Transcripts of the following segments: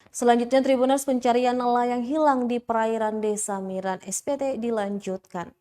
Selanjutnya, Tribuners pencarian nelayan hilang di perairan Desa Miran SPT dilanjutkan.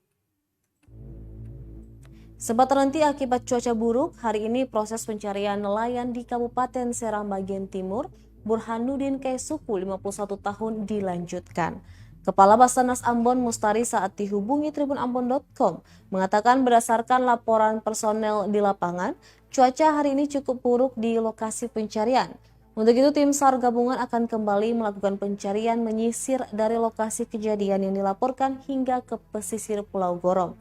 Sempat terhenti akibat cuaca buruk, hari ini proses pencarian nelayan di Kabupaten Serang bagian timur, Burhanuddin Kesuku, 51 tahun, dilanjutkan. Kepala Basarnas Ambon Mustari saat dihubungi tribunambon.com mengatakan berdasarkan laporan personel di lapangan, cuaca hari ini cukup buruk di lokasi pencarian. Untuk itu, tim SAR gabungan akan kembali melakukan pencarian menyisir dari lokasi kejadian yang dilaporkan hingga ke pesisir Pulau Gorom.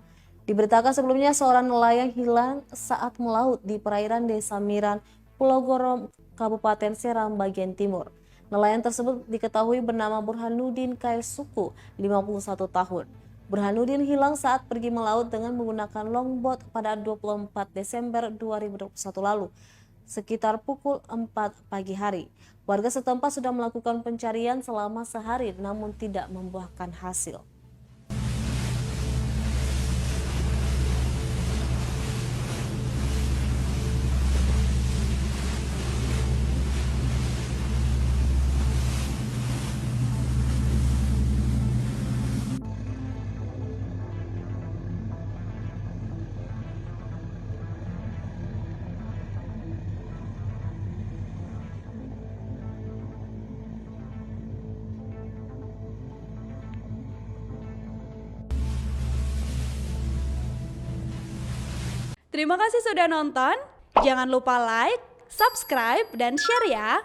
Diberitakan sebelumnya seorang nelayan hilang saat melaut di perairan Desa Miran, Pulau Gorom, Kabupaten Serang bagian timur. Nelayan tersebut diketahui bernama Burhanuddin Kesuku, 51 tahun. Burhanuddin hilang saat pergi melaut dengan menggunakan longboat pada 24 Desember 2021 lalu, sekitar pukul 4 pagi hari. Warga setempat sudah melakukan pencarian selama sehari namun tidak membuahkan hasil. Terima kasih sudah nonton. Jangan lupa like, subscribe, dan share ya.